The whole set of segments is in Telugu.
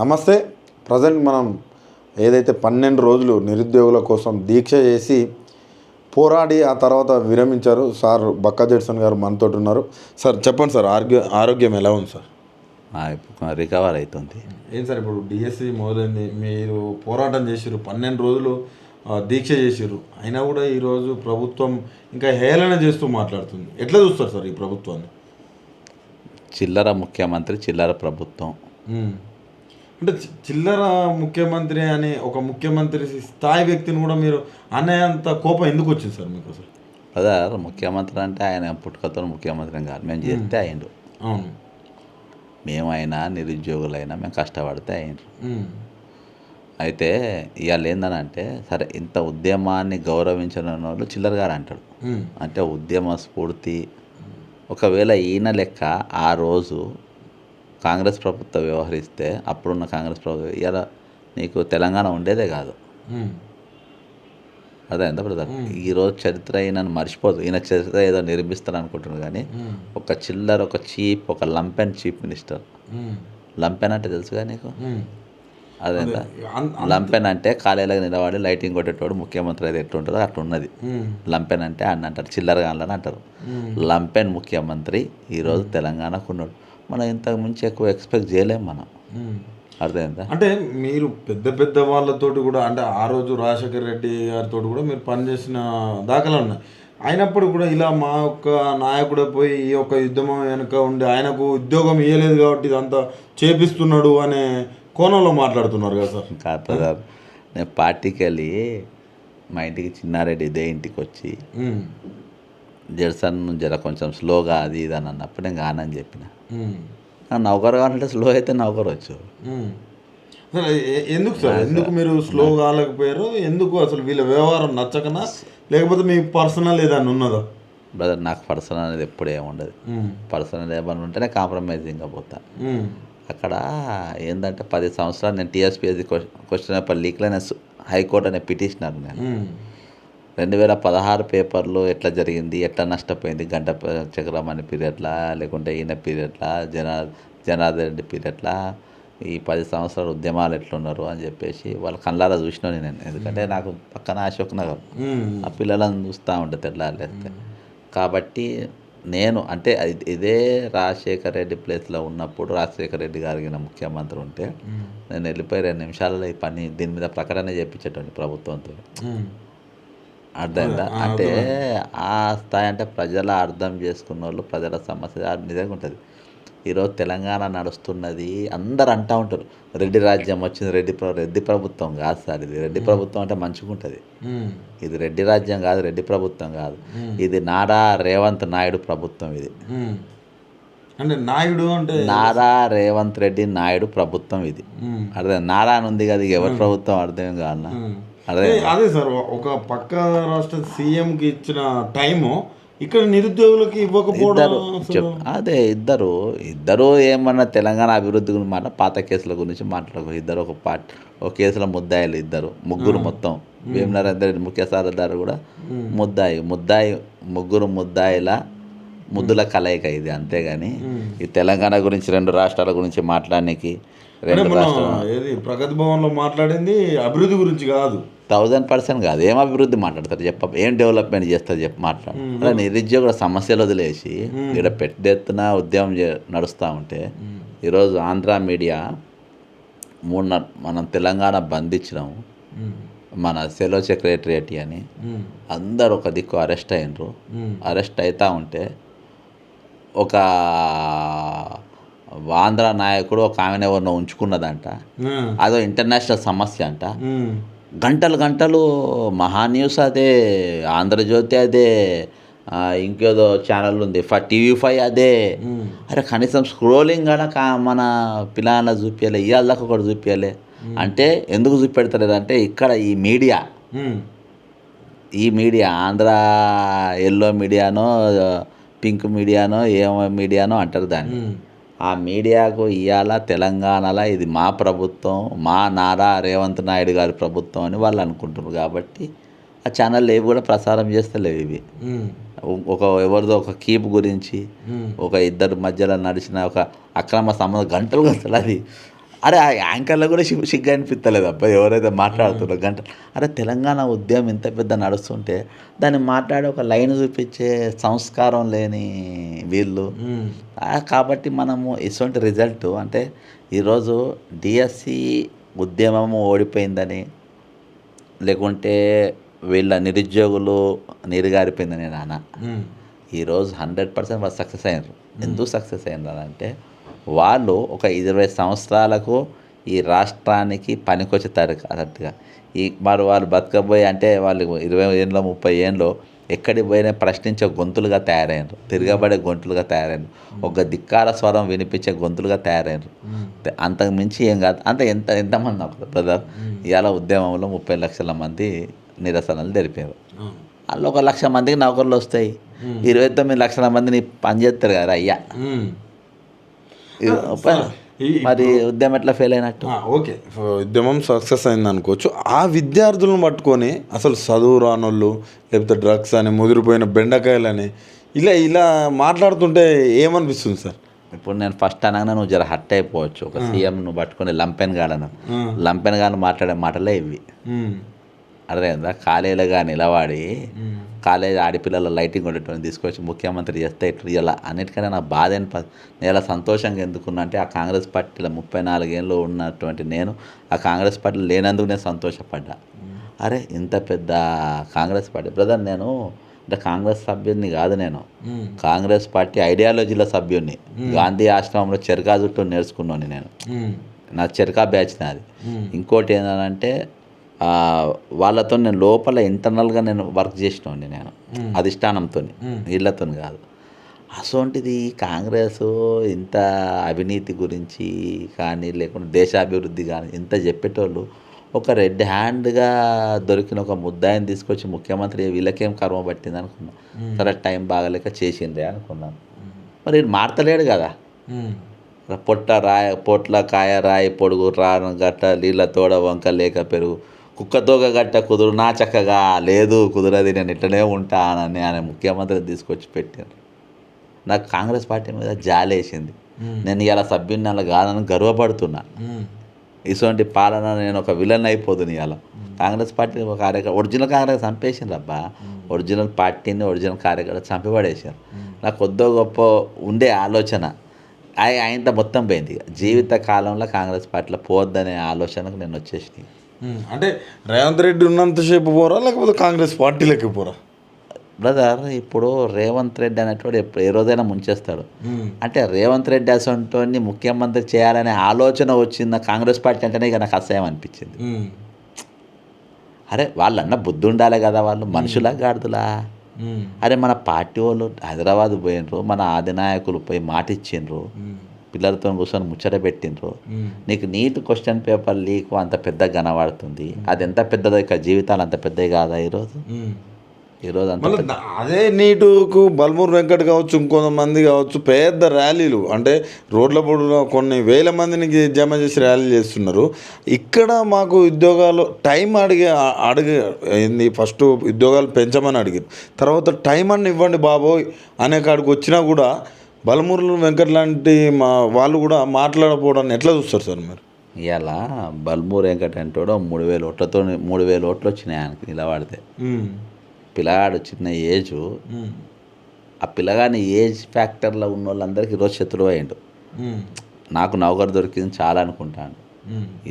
నమస్తే. ప్రజెంట్ మనం ఏదైతే 12 రోజులు నిరుద్యోగుల కోసం దీక్ష చేసి పోరాడి ఆ తర్వాత విరమించారు సార్ బక్కా జడ్సన్ గారు మనతోటి ఉన్నారు. సార్ చెప్పండి సార్, ఆరోగ్యం ఎలా ఉంది సార్? ఇప్పుడు రికవర్ అవుతుంది. ఏం సార్ ఇప్పుడు డిఎస్సి మొదలైంది, మీరు పోరాటం చేసిర్రు, 12 రోజులు దీక్ష చేసిర్రు, అయినా కూడా ఈరోజు ప్రభుత్వం ఇంకా హేళన చేస్తూ మాట్లాడుతుంది. ఎట్లా చూస్తారు సార్ ఈ ప్రభుత్వాన్ని? చిల్లర ముఖ్యమంత్రి, చిల్లర ప్రభుత్వం. అంటే చిల్లర ముఖ్యమంత్రి అని ఒక ముఖ్యమంత్రి స్థాయి వ్యక్తిని కూడా మీరు అనేంత కోపం ఎందుకు వచ్చింది సార్ మీకు అసలు? అదే ముఖ్యమంత్రి అంటే ఆయన పుట్టుకతో ముఖ్యమంత్రి కాదు, మేము చేస్తే అయిండు. అవును, మేమైనా నిరుద్యోగులైనా మేము కష్టపడితే అయిండ్రు. అయితే ఇవాళ ఏందనంటే సరే ఇంత ఉద్యమాన్ని గౌరవించిన వాళ్ళు చిల్లర గారు అంటాడు. అంటే ఉద్యమ స్ఫూర్తి ఒకవేళ ఈయన లెక్క ఆ రోజు కాంగ్రెస్ ప్రభుత్వం వ్యవహరిస్తే అప్పుడున్న కాంగ్రెస్ ప్రభుత్వం ఇలా నీకు తెలంగాణ ఉండేదే కాదు. అదే ఎంత బ్రదర్, ఈరోజు చరిత్ర ఈయనను మర్చిపోదు. ఈయన చరిత్ర ఏదో నిర్మిస్తాను అనుకుంటున్నాను కానీ ఒక చిల్లర, ఒక చీప్, ఒక లంపెన్ చీఫ్ మినిస్టర్. లంపెన్ అంటే తెలుసుగా నీకు? అదేంట లంపెన్ అంటే కాలేలాగా నిలబడి లైటింగ్ కొట్టేటోడు ముఖ్యమంత్రి అయితే ఎట్లుంటుందో అట్లా ఉన్నది. లంపెన్ అంటే అని అంటారు, చిల్లరగా అని అంటారు. లంపెన్ ముఖ్యమంత్రి ఈరోజు తెలంగాణకు ఉన్నాడు. మనం ఇంతకు మించి ఎక్కువ ఎక్స్పెక్ట్ చేయలేము మనం. అర్థమైందా? అంటే మీరు పెద్ద పెద్ద వాళ్ళతోటి కూడా, అంటే ఆ రోజు రాజశేఖర్ రెడ్డి గారితో కూడా మీరు పనిచేసిన దాఖలు ఉన్నాయి. అయినప్పుడు కూడా ఇలా మా యొక్క నాయకుడే పోయి ఈ యొక్క యుద్ధం వెనుక ఉండి ఆయనకు ఉద్యోగం ఇవ్వలేదు కాబట్టి ఇదంతా చేపిస్తున్నాడు అనే కోణంలో మాట్లాడుతున్నారు కదా సార్? కాదు సార్, నేను పార్టీకి వెళ్ళి మా ఇంటికి చిన్నారెడ్డి ఇదే ఇంటికి వచ్చి జడ్సన్ జర కొంచెం స్లోగా అది ఇది అని అన్నప్పుడు నేను కానని చెప్పిన. నౌకరు కావాలంటే స్లో అయితే నౌకరు వచ్చు. ఎందుకు సార్, ఎందుకు మీరు స్లో కాలేకపోయారు? ఎందుకు అసలు వీళ్ళ వ్యవహారం నచ్చకనా, లేకపోతే మీ పర్సనల్ ఏదైనా ఉన్నదా? బ్రదర్, నాకు పర్సనల్ అనేది ఎప్పుడు ఏముండదు. పర్సనల్ ఏమన్నా ఉంటేనే కాంప్రమైజింగ్గా పోతా. అక్కడ ఏంటంటే 10 సంవత్సరాలు నేను టీఎస్పీఎస్సీ క్వశ్చన్ పేపర్ లీక్లో నేను హైకోర్టు అనే పిటిషనర్. నేను 2016 పేపర్లు ఎట్లా జరిగింది, ఎట్లా నష్టపోయింది, గంట చక్రమణి పీరియడ్లా లేకుంటే ఈయన పీరియడ్లా, జనార్దన్ రెడ్డి పీరియడ్లా, ఈ 10 సంవత్సరాలు ఉద్యమాలు ఎట్లున్నారు అని చెప్పేసి వాళ్ళ కళ్ళారా చూసినాను నేను. ఎందుకంటే నాకు పక్కన అశోక్ నగర్, ఆ పిల్లలను చూస్తూ ఉంటే తెల్లారేస్తే. కాబట్టి నేను అంటే ఇదే రాజశేఖర్ రెడ్డి ప్లేస్లో ఉన్నప్పుడు రాజశేఖర్ రెడ్డి గారికి ముఖ్యమంత్రి ఉంటే నేను వెళ్ళిపోయి 2 నిమిషాలలో ఈ పని దీని మీద ప్రకటన చేయించేటండి ప్రభుత్వంతో. అర్థమైందా? అంటే ఆ స్థాయి అంటే ప్రజల అర్థం చేసుకున్న వాళ్ళు, ప్రజల సమస్య నిజంగా ఉంటుంది. ఈరోజు తెలంగాణ నడుస్తున్నది అందరు అంటూ ఉంటారు, రెడ్డి రాజ్యం వచ్చింది, రెడ్డి ప్రభుత్వం కాదు సార్. ఇది రెడ్డి ప్రభుత్వం అంటే మంచిగా ఉంటుంది. ఇది రెడ్డి రాజ్యం కాదు, రెడ్డి ప్రభుత్వం కాదు. ఇది నారా రేవంత్ నాయుడు ప్రభుత్వం. ఇది అంటే నాయుడు అంటే నారా రేవంత్ రెడ్డి నాయుడు ప్రభుత్వం. ఇది అర్థం నారా అని ఉంది కదా, ఎవరి ప్రభుత్వం అర్థం కాదు. అదే సార్, ఒక పక్క రాష్ట్ర సీఎంకి ఇచ్చిన టైము ఇక్కడ నిరుద్యోగులకి ఇవ్వకపోవడం. అదే ఇద్దరు ఏమన్నా తెలంగాణ అభివృద్ధి గురించి పాత కేసుల గురించి మాట్లాడకు. ఇద్దరు ఒక కేసులో ముద్దాయిలు, ముగ్గురు మొత్తం. వేమనరేందర్ రెడ్డి ముఖ్య సారథి కూడా ముగ్గురు ముద్దాయిల ముద్దుల కలయిక ఇది. అంతేగాని ఈ తెలంగాణ గురించి 2 రాష్ట్రాల గురించి మాట్లాడడానికి ప్రగతి భవన్లో మాట్లాడింది అభివృద్ధి గురించి కాదు, 1000% కాదు. ఏం అభివృద్ధి మాట్లాడతారు ఏం డెవలప్మెంట్ చేస్తారు మాట్లాడు. అలా నిరుద్యోగుల సమస్యలు వదిలేసి ఇక్కడ పెద్ద ఎత్తున ఉద్యమం నడుస్తూ ఉంటే ఈరోజు ఆంధ్ర మీడియా మనం తెలంగాణ బంద్ ఇచ్చినాము, మన సెలో సెక్రటరియట్ అని అందరు ఒక దిక్కు అరెస్ట్ అయినరు. అరెస్ట్ అవుతూ ఉంటే ఒక ఆంధ్ర నాయకుడు ఒక ఆమెను ఎవరినో ఉంచుకున్నదంట. అదో ఇంటర్నేషనల్ సమస్య అంట. గంటలు మహాన్యూస్ అదే, ఆంధ్రజ్యోతి అదే, ఇంకేదో ఛానల్ ఉంది TV5 అదే. అరే కనీసం స్క్రోలింగ్ కనుక మన పిల్లల చూపించాలి, ఇవాళ దాకా ఒకటి చూపించాలి. అంటే ఎందుకు చూపెడతలేదు అంటే ఇక్కడ ఈ మీడియా ఆంధ్ర ఎల్లో మీడియానో పింక్ మీడియానో ఏమో మీడియానో అంటారు దాన్ని. ఆ మీడియాకు ఇవాళ తెలంగాణలో ఇది మా ప్రభుత్వం, మా నారా రేవంత్ నాయుడు గారి ప్రభుత్వం అని వాళ్ళు అనుకుంటున్నారు. కాబట్టి ఆ ఛానల్ ఏవి కూడా ప్రసారం చేస్తలేవు. ఇవి ఎవరిదో ఒక కీప్ గురించి, ఒక ఇద్దరు మధ్యలో నడిచిన ఒక అక్రమ సంబంధం గంటలు అది అరే ఆ యాంకర్లో కూడా సిగ్గు అనిపిస్తలేదు అబ్బా ఎవరైతే మాట్లాడుతున్నారో గంట. అరే తెలంగాణ ఉద్యమం ఇంత పెద్ద నడుస్తుంటే దాన్ని మాట్లాడే ఒక లైన్ చూపించే సంస్కారం లేని వీళ్ళు. కాబట్టి మనము ఇటువంటి రిజల్ట్ అంటే ఈరోజు డిఎస్సి ఉద్యమము ఓడిపోయిందని లేకుంటే వీళ్ళ నిరుద్యోగులు నీరుగారిపోయిందని నాన్న ఈరోజు 100% వాళ్ళు సక్సెస్ అయ్యారు. ఎందుకు సక్సెస్ అయినారు అంటే వాళ్ళు ఒక 20 సంవత్సరాలకు ఈ రాష్ట్రానికి పనికొచ్చేటట్టుగా వాళ్ళు బతకబోయి అంటే వాళ్ళు 20 ఏళ్ళు 30 ఏళ్ళు ఎక్కడికి పోయినా ప్రశ్నించే గొంతులుగా తయారయ్యారు, తిరగబడే గొంతులుగా తయారయ్యారు, ఒక ధిక్కార స్వరం వినిపించే గొంతులుగా తయారయ్యారు. అంతకు మించి ఏం కాదు. అంటే ఎంతమంది నాకు బ్రదర్ ఇవాళ ఉద్యమంలో 30 లక్షల మంది నిరసనలు జరిపారు. వాళ్ళు 1 లక్ష మందికి నౌకర్లు వస్తాయి, 29 లక్షల మందిని పనిచేస్తారు కదా అయ్యా. మరి ఉద్యమం ఎట్లా ఫెయిల్ అయినట్టు? ఓకే, ఉద్యమం సక్సెస్ అయింది అనుకోవచ్చు. ఆ విద్యార్థులను పట్టుకొని అసలు చదువు రానోళ్ళు లేకపోతే డ్రగ్స్ అని ముదిరిపోయిన బెండకాయలని ఇలా మాట్లాడుతుంటే ఏమనిపిస్తుంది సార్? ఇప్పుడు నేను ఫస్ట్ అనగానే నువ్వు జర హట్ అయిపోవచ్చు. ఒక సీఎం నువ్వు పట్టుకొని లంపెన్ గాను మాట్లాడే మాటలే ఇవి. అర్థమైందా? కాలేజీలుగా నిలబడి కాలేజీ ఆడపిల్లల లైటింగ్ ఉండేటువంటి తీసుకొచ్చి ముఖ్యమంత్రి చేస్తే ఇట్లా ఇలా అన్నిటికన్నా నాకు బాధ నేను ఇలా సంతోషంగా ఎందుకున్నా అంటే ఆ కాంగ్రెస్ పార్టీలో 34 ఏళ్ళు ఉన్నటువంటి నేను ఆ కాంగ్రెస్ పార్టీలో లేనందుకు నేను సంతోషపడ్డా. అరే ఇంత పెద్ద కాంగ్రెస్ పార్టీ బ్రదర్, నేను అంటే కాంగ్రెస్ సభ్యుడిని కాదు, నేను కాంగ్రెస్ పార్టీ ఐడియాలజీల సభ్యుడిని. గాంధీ ఆశ్రమంలో చెరకా చుట్టూ నేర్చుకున్నాను నేను, నా చెరకా బ్యాచ్ నాది. ఇంకోటి ఏంటంటే వాళ్ళతో నేను లోపల ఇంటర్నల్గా నేను వర్క్ చేసినోండి నేను అధిష్టానంతో, వీళ్ళతో కాదు. అసోంటిది కాంగ్రెస్ ఇంత అవినీతి గురించి కానీ లేకుంటే దేశాభివృద్ధి కానీ ఇంత చెప్పేటోళ్ళు ఒక రెడ్ హ్యాండ్గా దొరికిన ఒక ముద్దాయిని తీసుకొచ్చి ముఖ్యమంత్రి వీళ్ళకేం కర్మ పట్టింది అనుకున్నాం. సరే టైం బాగలేక చేసిందే అనుకున్నాను. మరి మారతలేడు కదా. పొట్ల కాయ రాయి పొడుగు రాను గట్ట నీళ్ళ తోడ వంక లేక పెరుగు కుక్కతోక గట్ట కుదురు నా చక్కగా లేదు కుదరది నేను ఇట్లనే ఉంటానని ఆయన ముఖ్యమంత్రిని తీసుకొచ్చి పెట్టారు. నాకు కాంగ్రెస్ పార్టీ మీద జాలేసింది. నేను ఇలా సభ్యుని అలా కాదని గర్వపడుతున్నా. ఇటువంటి పాలన నేను ఒక విలన్ అయిపోతుంది. ఇలా కాంగ్రెస్ పార్టీ ఒక కార్యకర్త ఒరిజినల్ కాంగ్రెస్ చంపేసిండ్రు అబ్బా. ఒరిజినల్ పార్టీని ఒరిజినల్ కార్యకర్త చంపిపడేసారు. నాకు కొద్దో గొప్ప ఉండే ఆలోచన ఆయనతో మొత్తం పోయింది. జీవిత కాలంలో కాంగ్రెస్ పార్టీలో పోవద్దనే ఆలోచనకు నేను వచ్చేసి. అంటే రేవంత్ రెడ్డి ఉన్నంతసేపు పోరా లేకపోతే కాంగ్రెస్ పార్టీలోకి పోరా? బ్రదర్ ఇప్పుడు రేవంత్ రెడ్డి అనేటువంటి ఎప్పుడు ఏ రోజైనా ముంచేస్తాడు. అంటే రేవంత్ రెడ్డి అసంటోని ముఖ్యమంత్రి చేయాలనే ఆలోచన వచ్చింది కాంగ్రెస్ పార్టీ అంటేనే ఇక నాకు అసహ్యం అనిపించింది. అరే వాళ్ళన్న బుద్ధి ఉండాలి కదా, వాళ్ళు మనుషులా గాడిదలా? అరే మన పార్టీ వాళ్ళు హైదరాబాద్ పోయినరు, మన అధినాయకులు పోయి మాట ఇచ్చిండ్రు, పిల్లలతో కూర్చొని ముచ్చట పెట్టిండ్రు. నీకు నీట్ క్వశ్చన్ పేపర్ లీక్ అంత పెద్దగా కనబడుతుంది. అది ఎంత పెద్దదో ఇక జీవితాలు అంత పెద్దవి కాదా ఈరోజు అంత అదే నీటుకు బల్మూరు వెంకట్ కావచ్చు, ఇంకొంతమంది కావచ్చు, పెద్ద ర్యాలీలు అంటే రోడ్ల పొడవునా కొన్ని వేల మందిని జమ చేసి ర్యాలీలు చేస్తున్నారు. ఇక్కడ మాకు ఉద్యోగాలు టైం అడిగింది. ఫస్ట్ ఉద్యోగాలు పెంచమని అడిగారు, తర్వాత టైం అన్ని ఇవ్వండి బాబోయ్ అనే కాడికి వచ్చినా కూడా బల్మూరు వెంకట్ లాంటి వాళ్ళు కూడా మాట్లాడకపోవడాన్ని ఎట్లా చూస్తారు సార్ మీరు? ఇలా బల్మూరు వెంకట్ అంటే 3,000 ఓట్లు వచ్చినాయి ఆయనకి నిలబడితే. పిల్లగాడు చిన్న ఏజు, ఆ పిల్లగాని ఏజ్ ఫ్యాక్టర్లో ఉన్న వాళ్ళందరికీ ఈరోజు శత్రువు అయ్యిండు. నాకు నౌకరు దొరికింది చాలా అనుకుంటాను.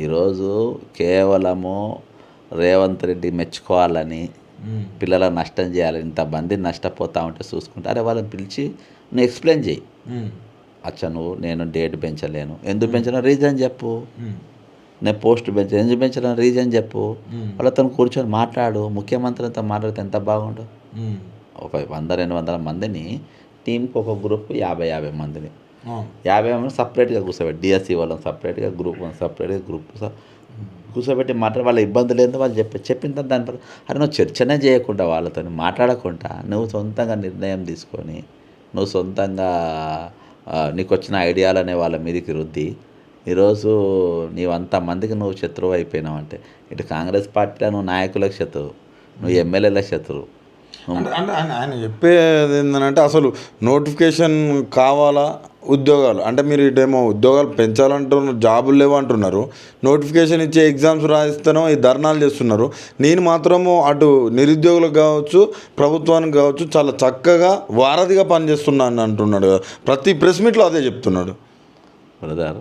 ఈరోజు కేవలము రేవంత్ రెడ్డి మెచ్చుకోవాలని పిల్లలకు నష్టం చేయాలని ఇంతమంది నష్టపోతా ఉంటే చూసుకుంటే అరే వాళ్ళని పిలిచి నువ్వు ఎక్స్ప్లెయిన్ చేయి. అచ్చా నేను డేట్ పెంచలేను, ఎందుకు పెంచలేను రీజన్ చెప్పు. నేను పోస్ట్ ఎందుకు పెంచలేను రీజన్ చెప్పు. వాళ్ళతో కూర్చొని మాట్లాడు. ముఖ్యమంత్రితో మాట్లాడితే ఎంత బాగుండు. ఒక 100-200 మందిని టీంకి ఒక గ్రూప్ 50 మందిని 50 మంది సపరేట్గా కూర్చోబెట్టి డిఎస్సి వాళ్ళని సపరేట్గా గ్రూప్ కూర్చోబెట్టి మాట్లాడి వాళ్ళ ఇబ్బందులు ఏందో వాళ్ళు చెప్పిన తర్వాత దానిపై అరే నువ్వు చర్చనే చేయకుండా వాళ్ళతో మాట్లాడకుండా నువ్వు సొంతంగా నిర్ణయం తీసుకొని నువ్వు సొంతంగా నీకు వచ్చిన ఐడియాలనే వాళ్ళ మీదకి రుద్ది ఈరోజు నీవంతమందికి నువ్వు శత్రువు అయిపోయినావు అంటే ఇటు కాంగ్రెస్ పార్టీలో నువ్వు నాయకులకు శత్రువు, నువ్వు ఎమ్మెల్యేలకు శత్రువు, అంటే అంటే ఆయన చెప్పేది ఏంటంటే అసలు నోటిఫికేషన్ కావాలా ఉద్యోగాలు అంటే మీరు ఇటేమో ఉద్యోగాలు పెంచాలంటున్నారు, జాబులు లేవు అంటున్నారు, నోటిఫికేషన్ ఇచ్చే ఎగ్జామ్స్ రాయిస్తానో ఈ ధర్నాలు చేస్తున్నారు. నేను మాత్రము అటు నిరుద్యోగులకు కావచ్చు ప్రభుత్వానికి కావచ్చు చాలా చక్కగా వారధిగా పనిచేస్తున్నాను అంటున్నాడు కదా, ప్రతి ప్రెస్ మీట్లో అదే చెప్తున్నాడు. బ్రదర్,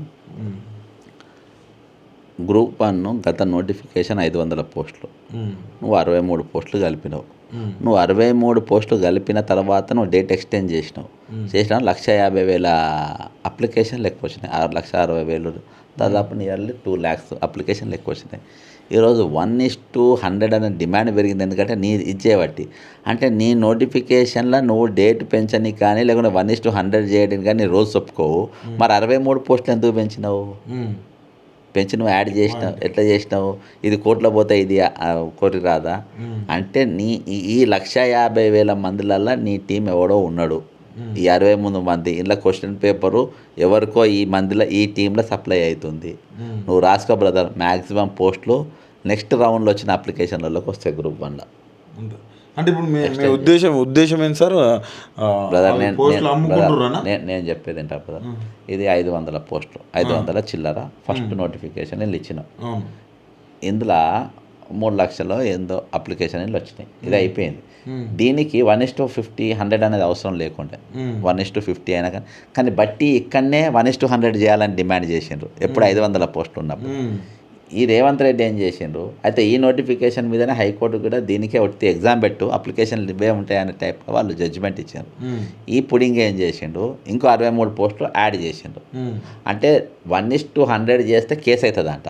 గ్రూప్ 1 గత నోటిఫికేషన్ 500 పోస్టులు, నువ్వు 63 పోస్టులు కలిపినావు. నువ్వు 63 పోస్టులు కలిపిన తర్వాత నువ్వు డేట్ ఎక్స్టెండ్ చేసినావు. 1,50,000 అప్లికేషన్లు ఎక్కువ వచ్చినాయి. 6,60,000 దాదాపు నియర్లీ 2 lakhs అప్లికేషన్లు ఎక్కువ వచ్చినాయి. ఈరోజు 1:100 అనే డిమాండ్ పెరిగింది. ఎందుకంటే నీ ఇచ్చేబట్టి అంటే నీ నోటిఫికేషన్లో నువ్వు డేట్ పెంచని కానీ లేకుంటే 1:100 చేయడానికి కానీ రోజు చెప్పుకోవు. మరి 63 పోస్టులు ఎందుకు పెంచినావు? పెంచి నువ్వు యాడ్ చేసినావు, ఎట్లా చేసినావు? ఇది కోట్లో పోతే ఇది కోటి రాదా? అంటే నీ ఈ 1,50,000 మందిలల్లో నీ టీం ఎవడో ఉన్నాడు. ఈ 63 మంది ఇలా క్వశ్చన్ పేపరు ఎవరికో ఈ మందిలో ఈ టీంలో సప్లై అవుతుంది. నువ్వు రాసుకో బ్రదర్, మ్యాక్సిమం పోస్టులు నెక్స్ట్ రౌండ్లో వచ్చిన అప్లికేషన్లలోకి వస్తాయి గ్రూప్ 1లో. అంటే ఇప్పుడు మీ ఉద్దేశం ఏంటి సార్? బ్రదర్, నేను చెప్పేది ఏంటా బ్రదర్, ఇది 500 పోస్టులు, 500 చిల్లర ఫస్ట్ నోటిఫికేషన్ వీళ్ళు ఇచ్చినాం. ఇందులో 3 లక్షలు ఏందో అప్లికేషన్ వీళ్ళు వచ్చినాయి. ఇది అయిపోయింది. దీనికి 1:50, 100 అనేది అవసరం లేకుండే, 1:50 అయినా కానీ బట్టి ఇక్కడనే 1:100 చేయాలని డిమాండ్ చేసిండ్రు ఎప్పుడు 500 పోస్టులు ఉన్నప్పుడు. ఈ రేవంత్ రెడ్డి ఏం చేసిండ్రు అయితే ఈ నోటిఫికేషన్ మీదనే హైకోర్టు కూడా దీనికే వచ్చి ఎగ్జామ్ పెట్టు, అప్లికేషన్లు ఇవే ఉంటాయి అనే టైప్లో వాళ్ళు జడ్జిమెంట్ ఇచ్చారు. ఈ పుడింగ్ ఏం చేసిండు, ఇంకో 63 పోస్టులు యాడ్ చేసిండు. అంటే 1:100 చేస్తే కేసు అవుతుంది అంట,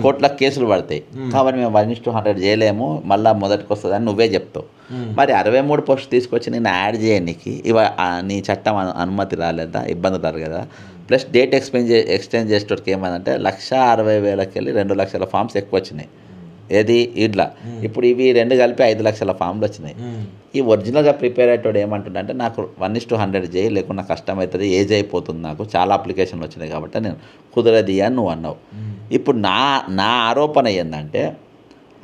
కోర్టులో కేసులు పడతాయి. కాబట్టి మేము 1:100 చేయలేము, మళ్ళీ మొదటికి వస్తుందని నువ్వే చెప్తావు. మరి 63 పోస్టులు తీసుకొచ్చి నేను యాడ్ చేయడానికి నీ చట్టం అనుమతి రాలేదా? ఇబ్బంది రాదు కదా. ప్లస్ డేట్ ఎక్స్టెండ్ చేసేటోడికి ఏమైందంటే 1,60,000 వెళ్ళి 2 లక్షల ఫామ్స్ ఎక్కువ వచ్చినాయి. ఏది ఇట్లా ఇప్పుడు ఇవి 2 కలిపి 5 లక్షల ఫామ్లు వచ్చినాయి. ఈ ఒరిజినల్గా ప్రిపేర్ అయ్యేటోడు ఏమంటుండే, నాకు 1:100 చేయి, లేకుండా నాకు కష్టమవుతుంది, ఏజ్ అయిపోతుంది, నాకు చాలా అప్లికేషన్లు వచ్చినాయి కాబట్టి నేను కుదరది అని నువ్వు అన్నావు. ఇప్పుడు నా ఆరోపణ ఏంటంటే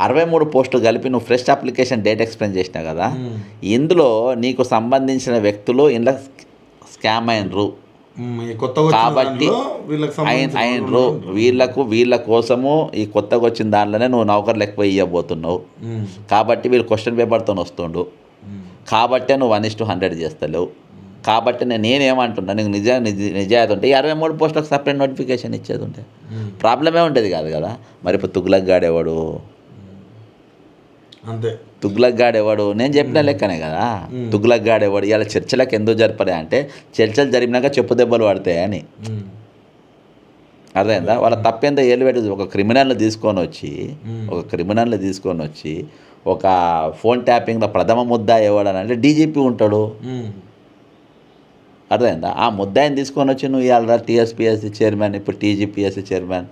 63 పోస్టులు కలిపి నువ్వు ఫ్రెష్ అప్లికేషన్ డేట్ ఎక్స్ప్లెయిన్ చేసినావు కదా, ఇందులో నీకు సంబంధించిన వ్యక్తులు ఇందులో స్కామ్ అయినరు కాబట్టి అయినరు. వీళ్ళ కోసము ఈ కొత్తగా వచ్చిన దాంట్లోనే నువ్వు నౌకర్లు ఎక్కువ ఇవ్వబోతున్నావు కాబట్టి వీళ్ళు క్వశ్చన్ పేపర్తో వస్తుండు కాబట్టే నువ్వు 1:100 చేస్తలేవు. కాబట్టి నేనేమంటున్నా, నీకు నిజాయితీ ఉంటే ఈ 63 పోస్టులకు సపరేట్ నోటిఫికేషన్ ఇచ్చేది ఉంటే ప్రాబ్లమే ఉండేది కాదు కదా. మరి ఇప్పుడు తుగ్లక్ గాడేవాడు, అంతే తుగ్లక్ గాడేవాడు నేను చెప్పిన లెక్కనే కదా. తుగ్లక్ గాడేవాడు ఇలా చర్చలకు ఎందుకు జరపలే అంటే చర్చలు జరిపినాక చెప్పు దెబ్బలు పడతాయని. అర్థమైందా? వాళ్ళ తప్పేందో ఏలు పెట్టి ఒక క్రిమినల్ని తీసుకొని వచ్చి ఒక ఫోన్ ట్యాపింగ్లో ప్రథమ ముద్దా ఎవడనంటే డీజీపీ ఉంటాడు. అర్థమైందా? ఆ ముద్దాయిని తీసుకొని వచ్చి నువ్వు ఇవాళ టీఎస్పీఎస్సీ చైర్మన్, ఇప్పుడు టీజీపీఎస్సీ చైర్మన్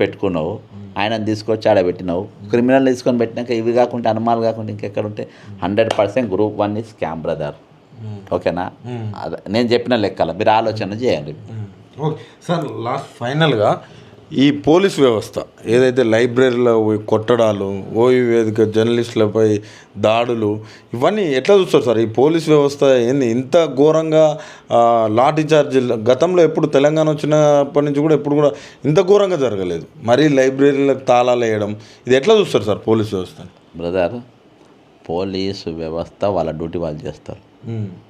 పెట్టుకున్నావు, ఆయనను తీసుకొచ్చి ఆడబెట్టినావు. క్రిమినల్ తీసుకొని పెట్టినాక ఇవి కాకుండా అనుమానాలు కాకుండా ఇంకెక్కడ ఉంటే 100% గ్రూప్ 1 ఈజ్ స్కామ్ బ్రదర్. ఓకేనా? అదే నేను చెప్పిన లెక్కల మీరు ఆలోచన చేయండి. ఓకే సార్, లాస్ట్ ఫైనల్గా ఈ పోలీస్ వ్యవస్థ ఏదైతే లైబ్రరీలో కొట్టడాలు, ఓయి వేదిక జర్నలిస్టులపై దాడులు, ఇవన్నీ ఎట్లా చూస్తారు సార్? ఈ పోలీస్ వ్యవస్థ ఏంది ఇంత ఘోరంగా లాఠీ చార్జీలు గతంలో ఎప్పుడు తెలంగాణ వచ్చినప్పటి నుంచి కూడా ఎప్పుడు కూడా ఇంత ఘోరంగా జరగలేదు. మరీ లైబ్రరీలకు తాళాలు వేయడం, ఇది ఎట్లా చూస్తారు సార్ పోలీస్ వ్యవస్థ? బ్రదర్, పోలీసు వ్యవస్థ వాళ్ళ డ్యూటీ వాళ్ళు చేస్తారు.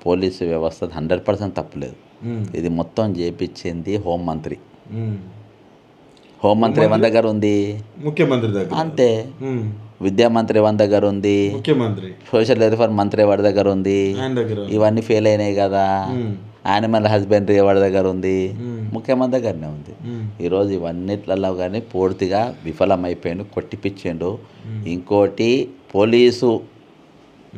పోలీసు వ్యవస్థ 100% తప్పులేదు. ఇది మొత్తం చేపించింది హోంమంత్రి. హోంమంత్రి ఎవరి దగ్గర ఉంది? ముఖ్యమంత్రి దగ్గర. అంతే. విద్యామంత్రి ఎవరి దగ్గర ఉంది? ముఖ్యమంత్రి. సోషల్ వెల్ఫేర్ మంత్రి ఎవరి దగ్గర ఉంది? ఇవన్నీ ఫెయిల్ అయినాయి కదా. యానిమల్ హస్బెండరీ ఎవరి దగ్గర ఉంది? ముఖ్యమంత్రి దగ్గరనే ఉంది. ఈరోజు ఇవన్నిట్లలో కానీ పూర్తిగా విఫలమైపోయాడు, కొట్టిపిచ్చిండు. ఇంకోటి పోలీసు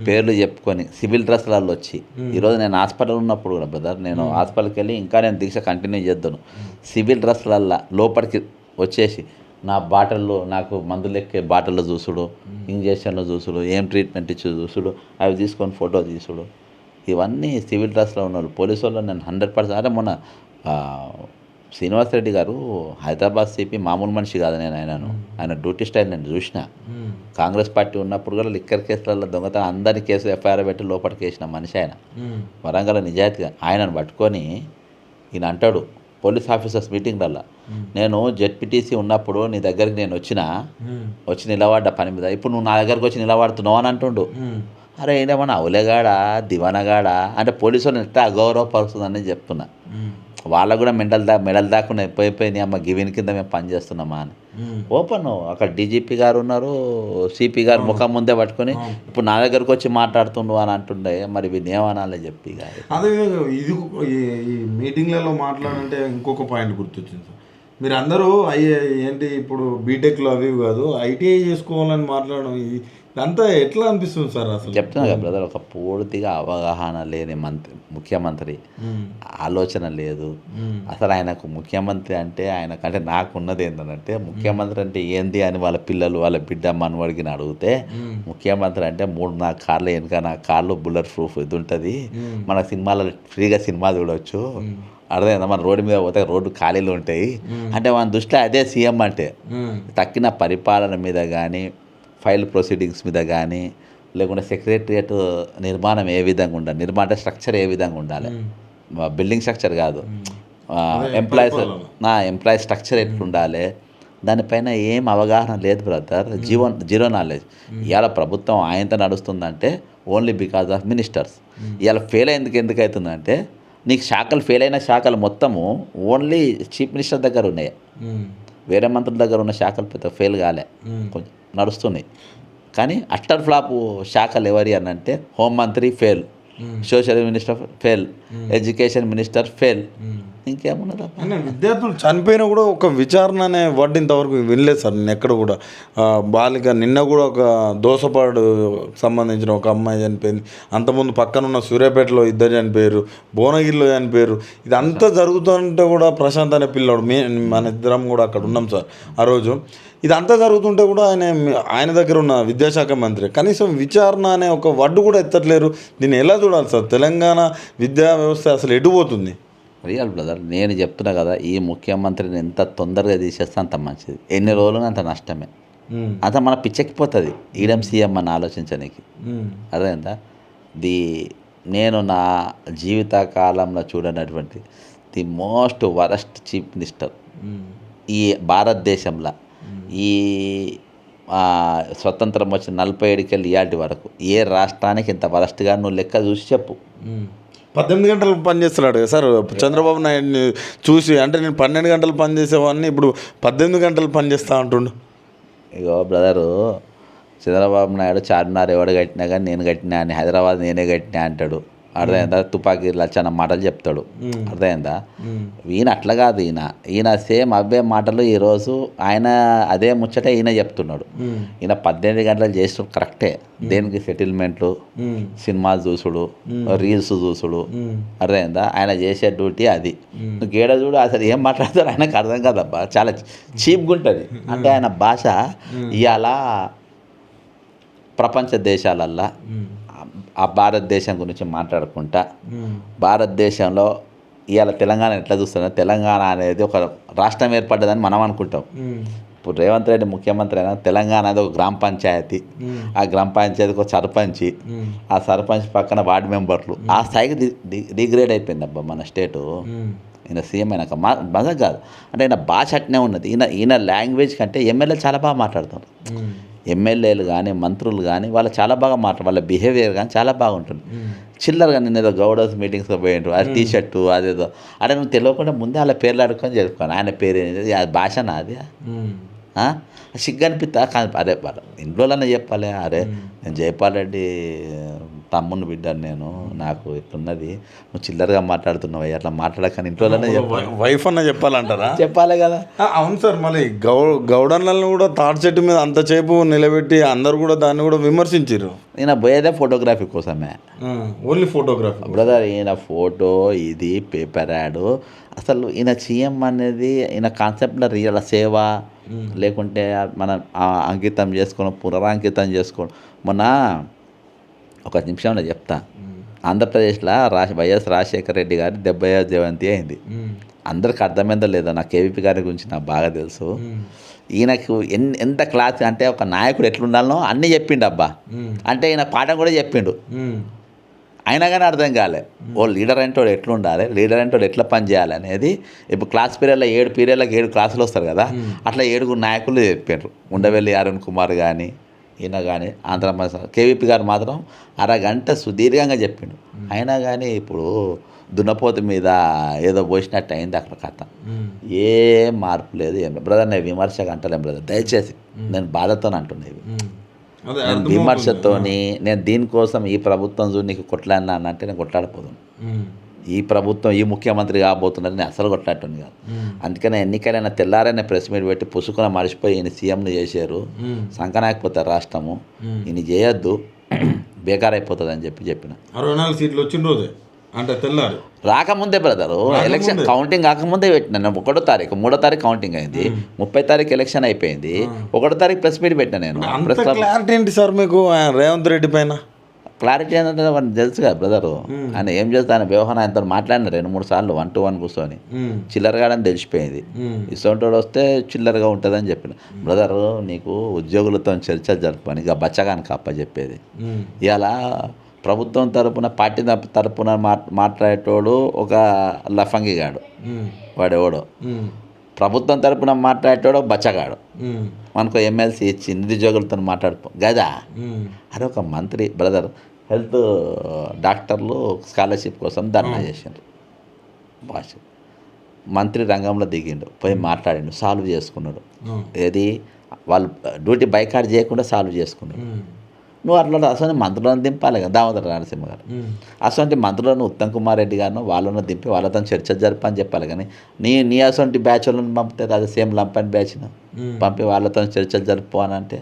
పేర్లు చెప్పుకొని సివిల్ డ్రెస్లలో వచ్చి, ఈరోజు నేను హాస్పిటల్ ఉన్నప్పుడు కూడా బ్రదర్, నేను హాస్పిటల్కి వెళ్ళి ఇంకా నేను దీక్ష కంటిన్యూ చేద్దాను, సివిల్ డ్రెస్లల్లో లోపలికి వచ్చేసి నా బాటిల్లో నాకు మందులు ఎక్కే బాటిల్లో చూసుడు, ఇంజక్షన్లు చూసుడు, ఏం ట్రీట్మెంట్ ఇచ్చి చూసుడు, అవి తీసుకొని ఫోటో తీసుడు, ఇవన్నీ సివిల్ డ్రెస్లో ఉన్న వాళ్ళు పోలీసు వాళ్ళు నేను 100%. అదే మొన్న శ్రీనివాసరెడ్డి గారు హైదరాబాద్ సిపి మామూలు మనిషి కాదు. నేను ఆయన డ్యూటీ స్టైల్ నేను చూసిన. కాంగ్రెస్ పార్టీ ఉన్నప్పుడు కూడా లిక్కర్ కేసులలో దొంగతనం అందరి కేసు ఎఫ్ఐఆర్ పెట్టి లోపలికి వేసిన మనిషి ఆయన. వరంగల్ నిజాయితీగా ఆయనను పట్టుకొని ఈయన అంటాడు పోలీస్ ఆఫీసర్స్ మీటింగ్లల్లో, నేను జెడ్పీటీసీ ఉన్నప్పుడు నీ దగ్గరికి నేను వచ్చి నిలబడ్డా పని మీద, ఇప్పుడు నువ్వు నా దగ్గరకు వచ్చి నిలబడుతున్నావు అని అంటుండు. అరే ఏమన్నా అవులేగాడా దివానగాడా అంటే పోలీసు వాళ్ళని ఎట్లా అగౌరవపరుస్తుందని చెప్తున్నా. వాళ్ళకు కూడా మెడల్ దాకుండా పోయిపోయింది, అమ్మ గివిన్ కింద మేము పనిచేస్తున్నామా అని. ఓపెన్ అక్కడ డీజీపీ గారు ఉన్నారు, సిపి గారు ముఖం ముందే పట్టుకొని ఇప్పుడు నా దగ్గరకు వచ్చి మాట్లాడుతుండు అని అంటుండే. మరి వీళ్ళు ఏమనాలి చెప్పి అదే ఇది ఈ మీటింగ్లలో మాట్లాడంటే ఇంకొక పాయింట్ గుర్తొచ్చింది సార్. మీరు అందరూ ఏంటి ఇప్పుడు బీటెక్లో అవి కాదు ఐటీఐ చేసుకోవాలని మాట్లాడడం ఇదంతా ఎట్లా అనిపిస్తుంది సార్? అసలు చెప్తున్నా కదా బ్రదర్, ఒక పూర్తిగా అవగాహన లేని ముఖ్యమంత్రి, ఆలోచన లేదు అసలు ఆయనకు. ముఖ్యమంత్రి అంటే ఆయనకంటే నాకున్నది ఏంటంటే ముఖ్యమంత్రి అంటే ఏంది అని వాళ్ళ పిల్లలు వాళ్ళ బిడ్డ మనవడికి అడిగితే, ముఖ్యమంత్రి అంటే 3-4 కార్లు వెనుక 4 కార్లు బుల్లెట్ ప్రూఫ్ ఇది ఉంటుంది, మన సినిమాలో ఫ్రీగా సినిమా చూడవచ్చు, అర్థమైందా, మన రోడ్డు మీద పోతే రోడ్డు ఖాళీలు ఉంటాయి అంటే మన దృష్టిలో అదే సీఎం అంటే. తక్కిన పరిపాలన మీద కానీ, ఫైల్ ప్రొసీడింగ్స్ మీద కానీ, లేకుంటే సెక్రటరియట్ నిర్మాణం ఏ విధంగా ఉండాలి, నిర్మాణ స్ట్రక్చర్ ఏ విధంగా ఉండాలి, బిల్డింగ్ స్ట్రక్చర్ కాదు, ఎంప్లాయీస్ స్ట్రక్చర్ ఎట్లా ఉండాలి, దానిపైన ఏం అవగాహన లేదు బ్రదర్. Zero knowledge. ఇవాళ ప్రభుత్వం ఆయనతో నడుస్తుందంటే ఓన్లీ బికాజ్ ఆఫ్ మినిస్టర్స్. ఇవాళ ఫెయిల్ ఎందుకు అవుతుందంటే నీకు శాఖలు ఫెయిల్ అయిన శాఖలు మొత్తము ఓన్లీ చీఫ్ మినిస్టర్ దగ్గర ఉన్నాయి, వేరే మంత్రుల దగ్గర ఉన్న శాఖలు పెద్ద ఫెయిల్ కాలే, కొంచెం నడుస్తున్నాయి. కానీ అట్టర్ ఫ్లాప్ శాఖలు ఎవరి అని అంటే హోంమంత్రి fail, social minister fail, education minister fail, ఇంకేమున్నదా? విద్యార్థులు చనిపోయినా కూడా ఒక విచారణ అనే వర్డ్ ఇంతవరకు వినలేదు సార్. నేను ఎక్కడ కూడా బాలిక నిన్న కూడా ఒక దోసపాడు సంబంధించిన ఒక అమ్మాయి చనిపోయింది, అంతకుముందు పక్కన ఉన్న సూర్యాపేటలో 2 చనిపోయారు, భువనగిరిలో చనిపోయారు. ఇదంతా జరుగుతుంటే కూడా ప్రశాంత్ అనే పిల్లాడు మన ఇద్దరం కూడా అక్కడ ఉన్నాం సార్ ఆ రోజు. ఇదంతా జరుగుతుంటే కూడా ఆయన దగ్గర ఉన్న విద్యాశాఖ మంత్రి కనీసం విచారణ అనే ఒక వర్డ్ కూడా ఎత్తట్లేరు. దీన్ని ఎలా చూడాలి సార్? తెలంగాణ విద్యా వ్యవస్థ అసలు ఎటుపోతుంది? రియల్ బ్రదర్, నేను చెప్తున్నా కదా, ఈ ముఖ్యమంత్రిని ఎంత తొందరగా తీసేస్తే అంత మంచిది. ఎన్ని రోజులు అంత నష్టమే, అంత మన పిచ్చెక్కిపోతుంది ఈడం సీఎం అని ఆలోచించడానికి. అదేందా నేను నా జీవిత కాలంలో చూడనటువంటి the most worst chief minister ఈ భారతదేశంలో. ఈ స్వతంత్రం వచ్చిన 47 కెళ్ళి ఇయాటి వరకు ఏ రాష్ట్రానికి ఇంత వరస్ట్గా నువ్వు లెక్క చూసి చెప్పు. 18 గంటలు పనిచేస్తున్నాడు కదా సార్ చంద్రబాబు నాయుడిని చూసి. అంటే నేను 12 గంటలు పనిచేసేవాడిని, ఇప్పుడు 18 గంటలు పనిచేస్తా అంటుండు. ఇగో బ్రదరు, చంద్రబాబు నాయుడు చార్మినార్ ఎవడు కట్టినా కానీ నేను కట్టినా అని, హైదరాబాద్ నేనే కట్టినా అంటాడు. అర్థమైందా? తుపాకీ లచ్చన్న మాటలు చెప్తాడు. అర్థమైందా? ఈయన అట్లా కాదు, ఈయన సేమ్ అవే మాటలు ఈరోజు ఆయన అదే ముచ్చట ఈయన చెప్తున్నాడు. ఈయన 18 గంటలు చేస్తుడు కరెక్టే. దేనికి? సెటిల్మెంట్లు, సినిమాలు చూసుడు, రీల్స్ చూసుడు. అర్థమైందా? ఆయన చేసే డ్యూటీ అది. నువ్వు గేడ చూడు అసలు ఏం మాట్లాడతాడు ఆయనకు అర్థం కాదబ్బా, చాలా చీప్గా ఉంటుంది. అంటే ఆయన భాష ఇవాళ ప్రపంచ దేశాలల్లో ఆ భారతదేశం గురించి మాట్లాడుకుంటా, భారతదేశంలో ఇవాళ తెలంగాణ ఎట్లా చూస్తున్నా, తెలంగాణ అనేది ఒక రాష్ట్రం ఏర్పడ్డదని మనం అనుకుంటాం. ఇప్పుడు రేవంత్ రెడ్డి ముఖ్యమంత్రి అయినా తెలంగాణ అనేది ఒక గ్రామ పంచాయతీ, ఆ గ్రామ పంచాయతీకి ఒక సర్పంచి, ఆ సర్పంచ్ పక్కన వార్డు మెంబర్లు, ఆ స్థాయికి డిగ్రేడ్ అయిపోయింది అబ్బా మన స్టేటు. ఈయన సీఎం అయినాక మజా కాదు అంటే ఈయన భాష అట్నే ఉన్నది. ఈయన లాంగ్వేజ్ కంటే ఎమ్మెల్యే చాలా బాగా మాట్లాడుతారు. ఎమ్మెల్యేలు కానీ మంత్రులు కానీ వాళ్ళు చాలా బాగా వాళ్ళ బిహేవియర్ కానీ చాలా బాగుంటుంది. చిల్లరగా నేను ఏదో గౌడర్స్ మీటింగ్స్లో పోయిండ్రు, అది టీషర్టు అదేదో అంటే నువ్వు తెలియకుండా ముందే వాళ్ళ పేర్లు అడుక్కొని చెప్పుకోను. ఆయన పేరు ఏంటి, అది భాషనా అది? సిగ్గు అనిపిస్తా. కానీ అరే ఇంట్లోనే చెప్పాలి, అరే నేను జైపాల్ రెడ్డి తమ్ముని బిడ్డాను, నేను నాకు ఇట్లున్నది, నువ్వు చిల్లరగా మాట్లాడుతున్నావు, అట్లా మాట్లాడకని ఇంట్లోనే చెప్పాలి. వైఫ్ అన్న చెప్పాలంటారా? చెప్పాలి కదా. అవును సార్. మళ్ళీ గౌడన్లను కూడా తాటి చెట్టు మీద అంతసేపు నిలబెట్టి అందరు కూడా దాన్ని కూడా విమర్శించారు. ఈయన పోయేదే ఫోటోగ్రఫీ కోసమే, ఓన్లీ ఫోటోగ్రఫీ. బ్రదర్ ఈయన ఫోటో ఇది పేపర్ యాడ్. అసలు ఈయన సీఎం అనేది ఈయన కాన్సెప్ట్లో రియల్ సేవ లేకుంటే మనం అంకితం చేసుకోవడం, పునరాంకితం చేసుకోవడం. మొన్న ఒక నిమిషంలో చెప్తా, ఆంధ్రప్రదేశ్లో వైఎస్ రాజశేఖర రెడ్డి గారి 70వ జయంతి అయింది. అందరికి అర్థమైందో లేదో నాకు కేవీపీ గారి గురించి నాకు బాగా తెలుసు. ఈయనకు ఎంత క్లాస్ అంటే ఒక నాయకుడు ఎట్లుండాలనో అన్నీ చెప్పిండు అబ్బా. అంటే ఈయన పాఠం కూడా చెప్పిండు, అయినా కానీ అర్థం కాలే. ఓ లీడర్ అంటే వాడు ఎట్లుండాలి, లీడర్ అంటే వాడు ఎట్లా పని చేయాలి అనేది. ఇప్పుడు క్లాస్ పీరియడ్లో 7 పీరియడ్లకు 7 క్లాసులు వస్తారు కదా, అట్లా 7 నాయకులు చెప్పిండ్రు. ఉండవెల్లి అరుణ్ కుమార్ కానీ ఈయన కానీ కేవీపీ గారు మాత్రం అరగంట సుదీర్ఘంగా చెప్పిండు. అయినా కానీ ఇప్పుడు దున్నపోతు మీద ఏదో పోసినట్టు అయింది అక్కడ కథ. ఏ మార్పు లేదు, ఏం లేదు. బ్రదర్ నేను విమర్శగా అంటలేం బ్రదర్, దయచేసి నేను బాధతో అంటున్నాయి. నేను విమర్శతోని నేను దీనికోసం ఈ ప్రభుత్వం చూడు నీకు కొట్లాడినా అంటే నేను కొట్లాడిపోతాను. ఈ ప్రభుత్వం ఈ ముఖ్యమంత్రి కాబోతున్నది నేను అసలు కొట్లాడటం కాదు. అందుకనే ఎన్నికలైన తెల్లారైనా ప్రెస్ మీట్ పెట్టి పుసుకున మర్చిపోయి ఈయన సీఎంని చేశారు, సంకనాకపోతారు రాష్ట్రము, ఈయన చేయొద్దు బేకార్ అయిపోతుంది అని చెప్పిన. 64 సీట్లు వచ్చిన రోజే అంటే తెల్లారు రాకముందే బ్రదరు, ఎలక్షన్ కౌంటింగ్ కాకముందే పెట్టినా. 1వ తారీఖు 3వ తారీఖు కౌంటింగ్ అయింది, 30వ తారీఖు ఎలక్షన్ అయిపోయింది, 1వ తారీఖు ప్రెస్ మీట్ పెట్టినా నేను. క్లారిటీ ఏంటి సార్ మీకు రేవంత్ రెడ్డి పైన? క్లారిటీ ఏంటంటే మనకు తెలుసు కదా బ్రదరు, ఆయన ఏం చేస్తా ఆయన వ్యవహారం ఆయనతో మాట్లాడిన 2-3 సార్లు 1-to-1 కూర్చొని చిల్లరగాడని తెలిసిపోయింది. ఇసొంటోడు వస్తే చిల్లరగా ఉంటుందని చెప్పిన. బ్రదరు నీకు ఉద్యోగులతో చర్చలు జరుపుకొని ఇక బచ్చగానికి అప్ప చెప్పేది. ఇలా ప్రభుత్వం తరపున పార్టీ తరపున మాట్లాడేటోడు ఒక లఫంగిగాడు, వాడెవడో. ప్రభుత్వం తరపున మాట్లాడేటోడు బచ్చగాడు. మనకు ఎమ్మెల్సీ ఇచ్చి నిరుద్యోగులతో మాట్లాడుకో గదా. అది ఒక మంత్రి బ్రదర్ హెల్త్ డాక్టర్లు స్కాలర్షిప్ కోసం ధర్నా చేసిండ్రు. భాష మంత్రి రంగంలో దిగిండు, పోయి మాట్లాడిండు, సాల్వ్ చేసుకున్నాడు. ఏది వాళ్ళు డ్యూటీ బైకాట్ చేయకుండా సాల్వ్ చేసుకున్నాడు. నువ్వు అట్లా అసలు మంత్రులను దింపాలి కదా, దామోదర రాయలసీమ గారు. అసలు మంత్రులను ఉత్తమ్ కుమార్ రెడ్డి గారిను వాళ్ళను దింపి వాళ్ళతో చర్చ జరపని చెప్పాలి. కానీ నీ అసలు బ్యాచ్ వాళ్ళని పంపితే అది సేమ్ లంపని బ్యాచ్ను పంపి వాళ్ళతో చర్చలు జరుపు అని అంటే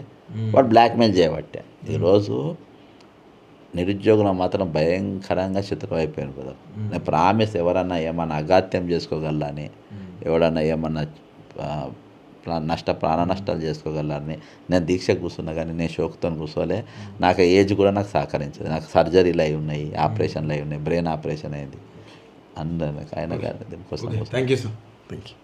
వాడు బ్లాక్మెయిల్ చేయబట్టే. ఈరోజు నిరుద్యోగులు మాత్రం భయంకరంగా చిత్రమైపోయాను కదా. నేను ప్రామిస్ ఎవరన్నా ఏమన్నా అగాత్యం చేసుకోగలని, ఎవడన్నా ఏమన్నా ప్రాణ నష్టాలు చేసుకోగలని నేను దీక్ష కూర్చున్నా. కానీ నేను షోక్తో కూర్చోలే. నాకు ఏజ్ కూడా నాకు సహకరించదు. నాకు సర్జరీలు అయి ఉన్నాయి, ఆపరేషన్లు అయి ఉన్నాయి, బ్రెయిన్ ఆపరేషన్ అయింది. అందరూ ఆయన గారు దీనికోసం. Thank you sir. Thank you.